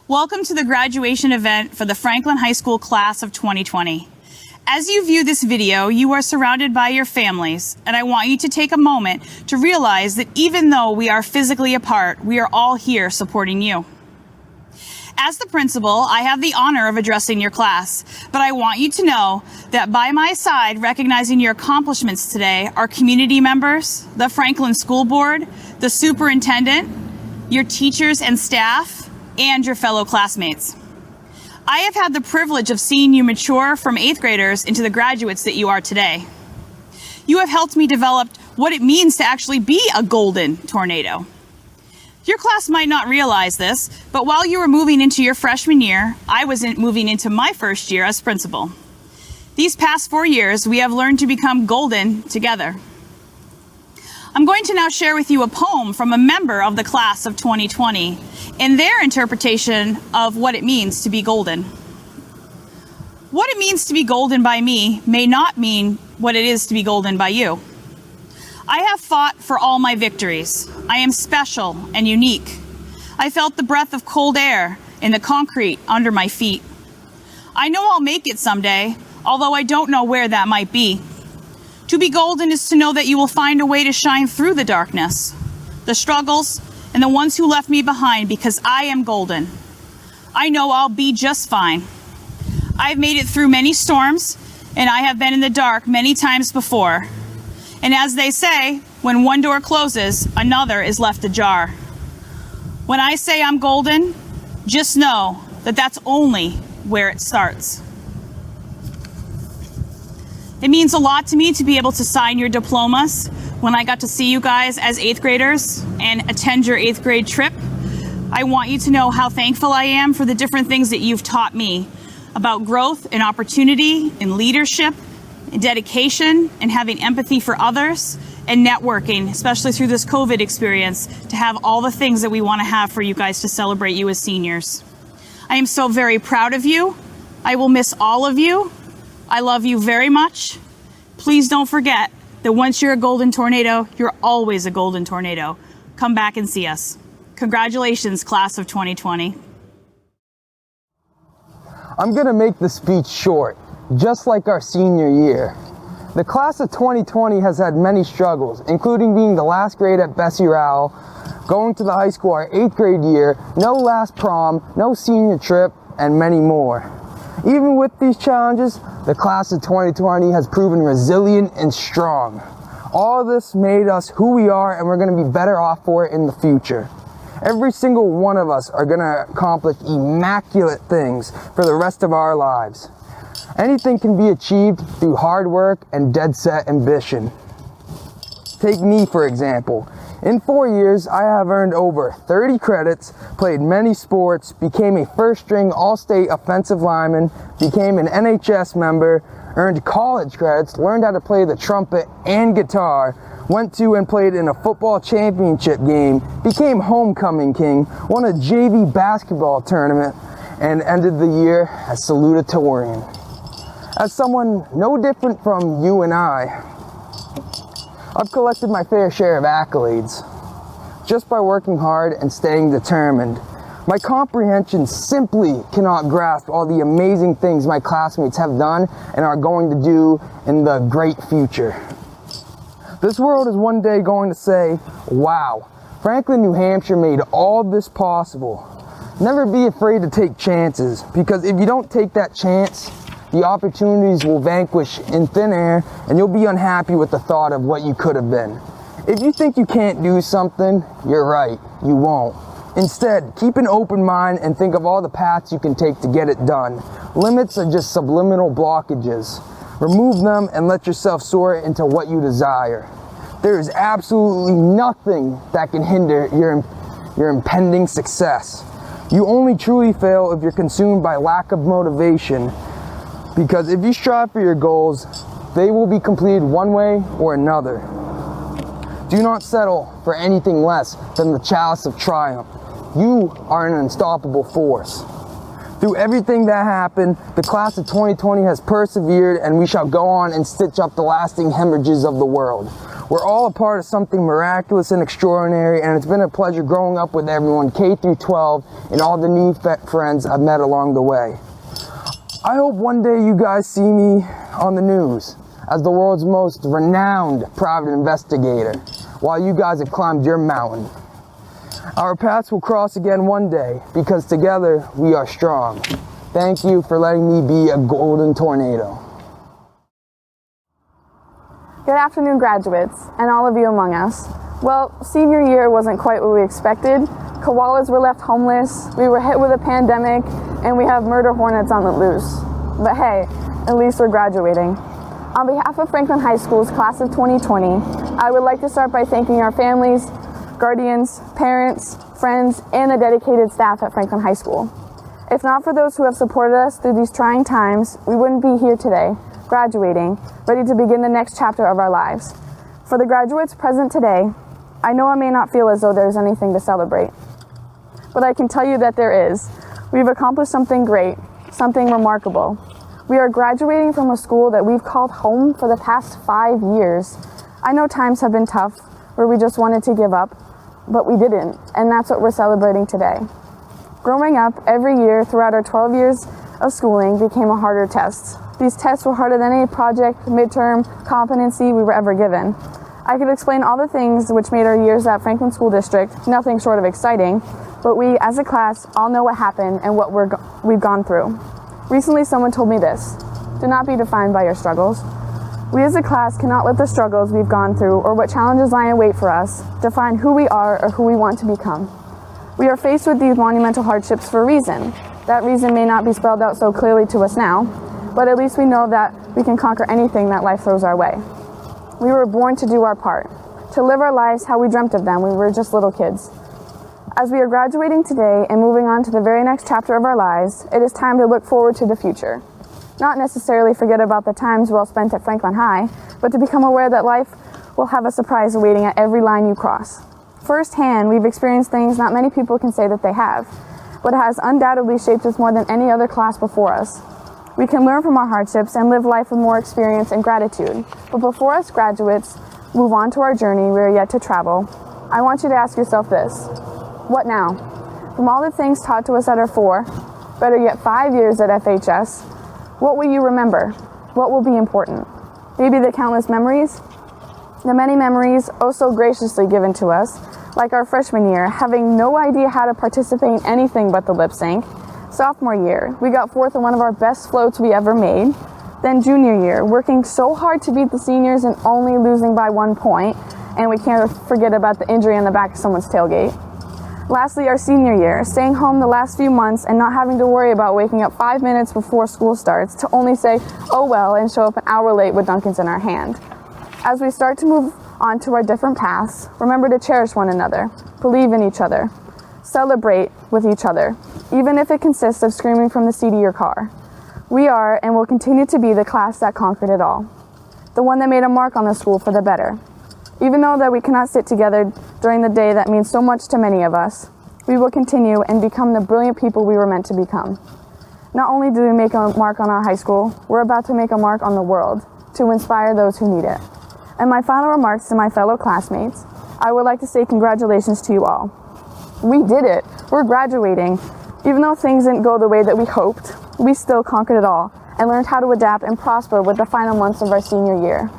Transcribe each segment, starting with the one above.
Welcome to the graduation event for the Franklin High School class of 2020. As you view this video, you are surrounded by your families, and I want you to take a moment to realize that even though we are physically apart, we are all here supporting you. As the principal, I have the honor of addressing your class, but I want you to know that by my side, recognizing your accomplishments today, are community members, the Franklin School Board, the superintendent, your teachers and staff, and your fellow classmates. I have had the privilege of seeing you mature from 8th graders into the graduates that you are today. You have helped me develop what it means to actually be a golden tornado. Your class might not realize this, but while you were moving into your freshman year, I was moving into my first year as principal. These past 4 years, we have learned to become golden together. I'm going to now share with you a poem from a member of the class of 2020 and their interpretation of what it means to be golden. What it means to be golden by me may not mean what it is to be golden by you. I have fought for all my victories. I am special and unique. I felt the breath of cold air in the concrete under my feet. I know I'll make it someday, although I don't know where that might be. To be golden is to know that you will find a way to shine through the darkness, the struggles, and the ones who left me behind, because I am golden. I know I'll be just fine. I've made it through many storms, and I have been in the dark many times before. And as they say, when one door closes, another is left ajar. When I say I'm golden, just know that that's only where it starts. It means a lot to me to be able to sign your diplomas when I got to see you guys as 8th graders and attend your 8th grade trip. I want you to know how thankful I am for the different things that you've taught me about growth and opportunity and leadership and dedication and having empathy for others and networking, especially through this COVID experience, to have all the things that we want to have for you guys to celebrate you as seniors. I am so very proud of you. I will miss all of you. I love you very much. Please don't forget that once you're a golden tornado, you're always a golden tornado. Come back and see us. Congratulations, class of 2020. I'm going to make the speech short, just like our senior year. The class of 2020 has had many struggles, including being the last grade at Bessie Rowell, going to the high school our 8th grade year, no last prom, no senior trip, and many more. Even with these challenges, the class of 2020 has proven resilient and strong. All of this made us who we are, and we're going to be better off for it in the future. Every single one of us are going to accomplish immaculate things for the rest of our lives. Anything can be achieved through hard work and dead set ambition. Take me, for example. In 4 years, I have earned over 30 credits, played many sports, became a first-string All-State offensive lineman, became an NHS member, earned college credits, learned how to play the trumpet and guitar, went to and played in a football championship game, became homecoming king, won a JV basketball tournament, and ended the year as salutatorian. As someone no different from you and I've collected my fair share of accolades just by working hard and staying determined. My comprehension simply cannot grasp all the amazing things my classmates have done and are going to do in the great future. This world is one day going to say, wow, Franklin, New Hampshire made all this possible. Never be afraid to take chances, because if you don't take that chance, the opportunities will vanquish in thin air, and you'll be unhappy with the thought of what you could have been. If you think you can't do something, you're right, you won't. Instead, keep an open mind and think of all the paths you can take to get it done. Limits are just subliminal blockages. Remove them and let yourself soar into what you desire. There is absolutely nothing that can hinder your impending success. You only truly fail if you're consumed by lack of motivation. Because if you strive for your goals, they will be completed one way or another. Do not settle for anything less than the chalice of triumph. You are an unstoppable force. Through everything that happened, the class of 2020 has persevered, and we shall go on and stitch up the lasting hemorrhages of the world. We're all a part of something miraculous and extraordinary, and it's been a pleasure growing up with everyone, K through 12, and all the new friends I've met along the way. I hope one day you guys see me on the news as the world's most renowned private investigator, while you guys have climbed your mountain. Our paths will cross again one day, because together we are strong. Thank you for letting me be a golden tornado. Good afternoon, graduates, and all of you among us. Well, senior year wasn't quite what we expected. Koalas were left homeless, we were hit with a pandemic, and we have murder hornets on the loose. But hey, at least we're graduating. On behalf of Franklin High School's class of 2020, I would like to start by thanking our families, guardians, parents, friends, and the dedicated staff at Franklin High School. If not for those who have supported us through these trying times, we wouldn't be here today, graduating, ready to begin the next chapter of our lives. For the graduates present today, I know it may not feel as though there's anything to celebrate, but I can tell you that there is. We've accomplished something great, something remarkable. We are graduating from a school that we've called home for the past 5 years. I know times have been tough, where we just wanted to give up, but we didn't, and that's what we're celebrating today. Growing up, every year throughout our 12 years of schooling became a harder test. These tests were harder than any project, midterm, competency we were ever given. I could explain all the things which made our years at Franklin School District nothing short of exciting, but we, as a class, all know what happened and what we've gone through. Recently, someone told me this: do not be defined by your struggles. We as a class cannot let the struggles we've gone through or what challenges lie in wait for us define who we are or who we want to become. We are faced with these monumental hardships for a reason. That reason may not be spelled out so clearly to us now, but at least we know that we can conquer anything that life throws our way. We were born to do our part, to live our lives how we dreamt of them when we were just little kids. As we are graduating today and moving on to the very next chapter of our lives, it is time to look forward to the future. Not necessarily forget about the times well spent at Franklin High, but to become aware that life will have a surprise awaiting at every line you cross. Firsthand, we've experienced things not many people can say that they have, but it has undoubtedly shaped us more than any other class before us. We can learn from our hardships and live life with more experience and gratitude. But before us graduates move on to our journey we are yet to travel, I want you to ask yourself this: what now? From all the things taught to us at our 4, better yet 5 years at FHS, what will you remember? What will be important? Maybe the countless memories? The many memories oh so graciously given to us, like our freshman year, having no idea how to participate in anything but the lip sync. Sophomore year, we got 4th in one of our best floats we ever made. Then junior year, working so hard to beat the seniors and only losing by 1 point, and we can't forget about the injury on the back of someone's tailgate. Lastly, our senior year, staying home the last few months and not having to worry about waking up 5 minutes before school starts to only say, oh well, and show up an hour late with Dunkins in our hand. As we start to move on to our different paths, remember to cherish one another, believe in each other, celebrate with each other, even if it consists of screaming from the seat of your car. We are and will continue to be the class that conquered it all, the one that made a mark on the school for the better. Even though that we cannot sit together during the day that means so much to many of us, we will continue and become the brilliant people we were meant to become. Not only do we make a mark on our high school, we're about to make a mark on the world to inspire those who need it. And my final remarks to my fellow classmates, I would like to say congratulations to you all. We did it. We're graduating. Even though things didn't go the way that we hoped, we still conquered it all and learned how to adapt and prosper with the final months of our senior year.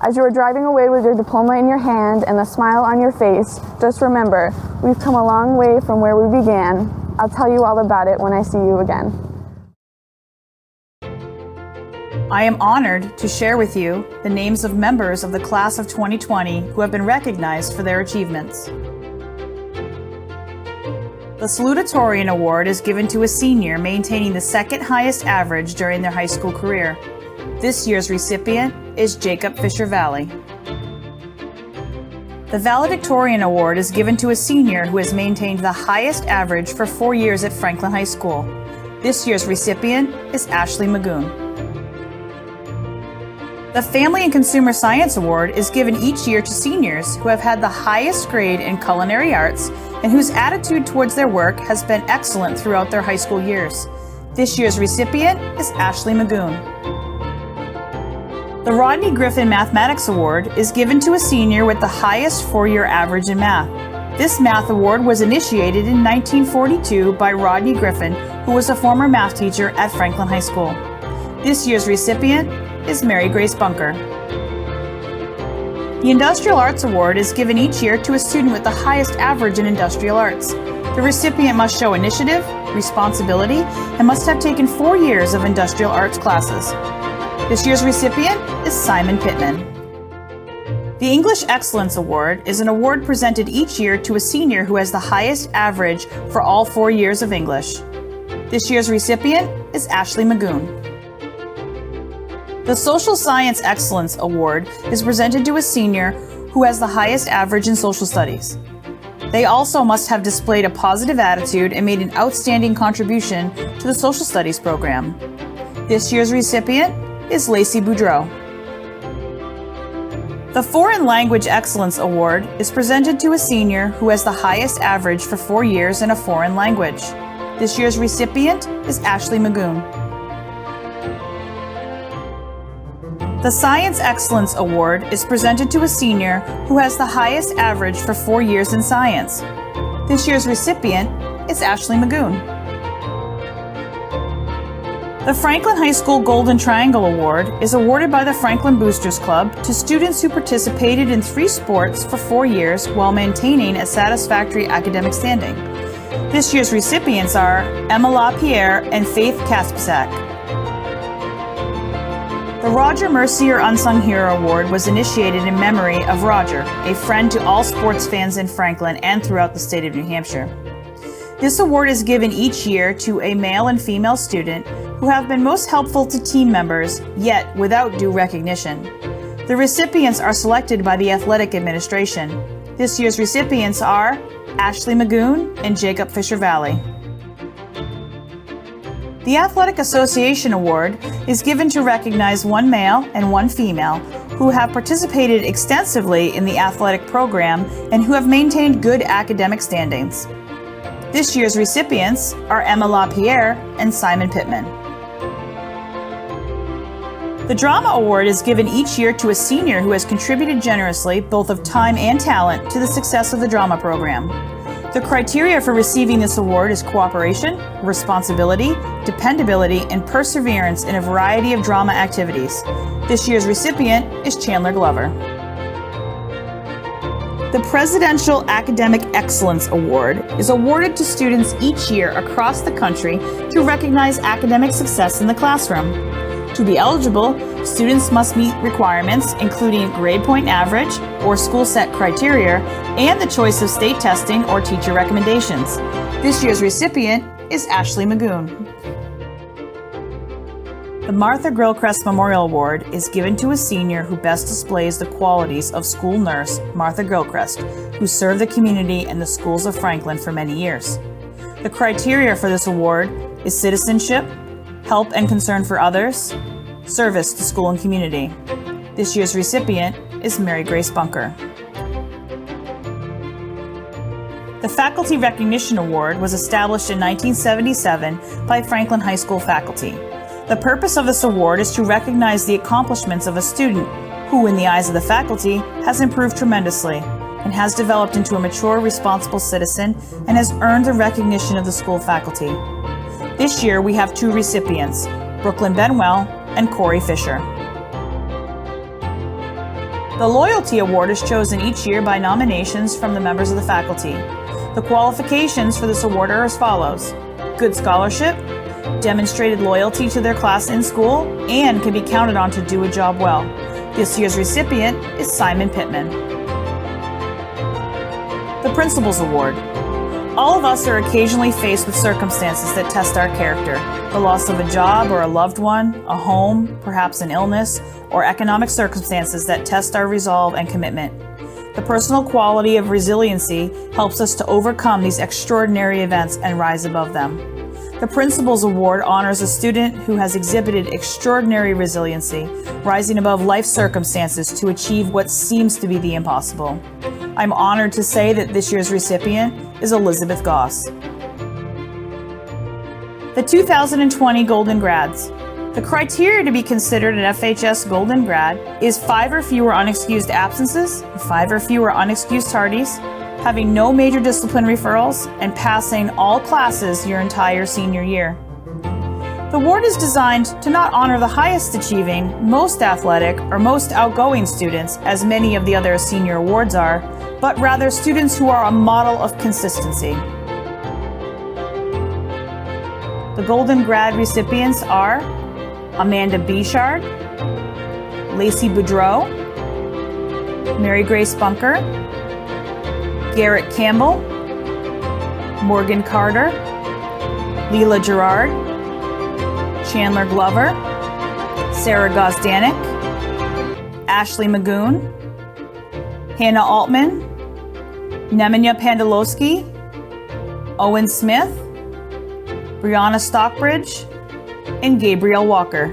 As you are driving away with your diploma in your hand and a smile on your face, just remember, we've come a long way from where we began. I'll tell you all about it when I see you again. I am honored to share with you the names of members of the class of 2020 who have been recognized for their achievements. The Salutatorian Award is given to a senior maintaining the second highest average during their high school career. This year's recipient is Jacob Fisher Valley. The Valedictorian Award is given to a senior who has maintained the highest average for 4 years at Franklin High School. This year's recipient is Ashley Magoon. The Family and Consumer Science Award is given each year to seniors who have had the highest grade in culinary arts and whose attitude towards their work has been excellent throughout their high school years. This year's recipient is Ashley Magoon. The Rodney Griffin Mathematics Award is given to a senior with the highest four-year average in math. This math award was initiated in 1942 by Rodney Griffin, who was a former math teacher at Franklin High School. This year's recipient is Mary Grace Bunker. The Industrial Arts Award is given each year to a student with the highest average in industrial arts. The recipient must show initiative, responsibility, and must have taken 4 years of industrial arts classes. This year's recipient is Simon Pittman. The English Excellence Award is an award presented each year to a senior who has the highest average for all 4 years of English. This year's recipient is Ashley Magoon. The Social Science Excellence Award is presented to a senior who has the highest average in social studies. They also must have displayed a positive attitude and made an outstanding contribution to the social studies program. This year's recipient is Lacey Boudreau. The Foreign Language Excellence Award is presented to a senior who has the highest average for 4 years in a foreign language. This year's recipient is Ashley Magoon. The Science Excellence Award is presented to a senior who has the highest average for 4 years in science. This year's recipient is Ashley Magoon. The Franklin High School Golden Triangle Award is awarded by the Franklin Boosters Club to students who participated in 3 sports for 4 years while maintaining a satisfactory academic standing. This year's recipients are Emma LaPierre and Faith Kaspisak. The Roger Mercier Unsung Hero Award was initiated in memory of Roger, a friend to all sports fans in Franklin and throughout the state of New Hampshire. This award is given each year to a male and female student who have been most helpful to team members, yet without due recognition. The recipients are selected by the athletic administration. This year's recipients are Ashley Magoon and Jacob Fisher Valley. The Athletic Association Award is given to recognize 1 male and 1 female who have participated extensively in the athletic program and who have maintained good academic standings. This year's recipients are Emma LaPierre and Simon Pittman. The Drama Award is given each year to a senior who has contributed generously, both of time and talent, to the success of the drama program. The criteria for receiving this award is cooperation, responsibility, dependability, and perseverance in a variety of drama activities. This year's recipient is Chandler Glover. The Presidential Academic Excellence Award is awarded to students each year across the country to recognize academic success in the classroom. To be eligible, students must meet requirements including grade point average or school set criteria and the choice of state testing or teacher recommendations. This year's recipient is Ashley Magoon. The Martha Grillcrest Memorial Award is given to a senior who best displays the qualities of school nurse Martha Grillcrest, who served the community and the schools of Franklin for many years. The criteria for this award is citizenship, help and concern for others, service to school and community. This year's recipient is Mary Grace Bunker. The Faculty Recognition Award was established in 1977 by Franklin High School faculty. The purpose of this award is to recognize the accomplishments of a student who, in the eyes of the faculty, has improved tremendously and has developed into a mature, responsible citizen and has earned the recognition of the school faculty. This year, we have 2 recipients, Brooklyn Benwell and Corey Fisher. The Loyalty Award is chosen each year by nominations from the members of the faculty. The qualifications for this award are as follows: good scholarship, demonstrated loyalty to their class in school, and can be counted on to do a job well. This year's recipient is Simon Pittman. The Principals Award. All of us are occasionally faced with circumstances that test our character. The loss of a job or a loved one, a home, perhaps an illness, or economic circumstances that test our resolve and commitment. The personal quality of resiliency helps us to overcome these extraordinary events and rise above them. The Principals Award honors a student who has exhibited extraordinary resiliency, rising above life circumstances to achieve what seems to be the impossible. I'm honored to say that this year's recipient is Elizabeth Goss. The 2020 Golden Grads. The criteria to be considered an FHS Golden Grad is 5 or fewer unexcused absences, 5 or fewer unexcused tardies, having no major discipline referrals, and passing all classes your entire senior year. The award is designed to not honor the highest achieving, most athletic, or most outgoing students, as many of the other senior awards are, but rather students who are a model of consistency. The Golden Grad recipients are Amanda Bichard, Lacey Boudreau, Mary Grace Bunker, Garrett Campbell, Morgan Carter, Leela Gerard, Chandler Glover, Sarah Gosdanik, Ashley Magoon, Hannah Altman, Nemanja Pandalowski, Owen Smith, Brianna Stockbridge, and Gabrielle Walker.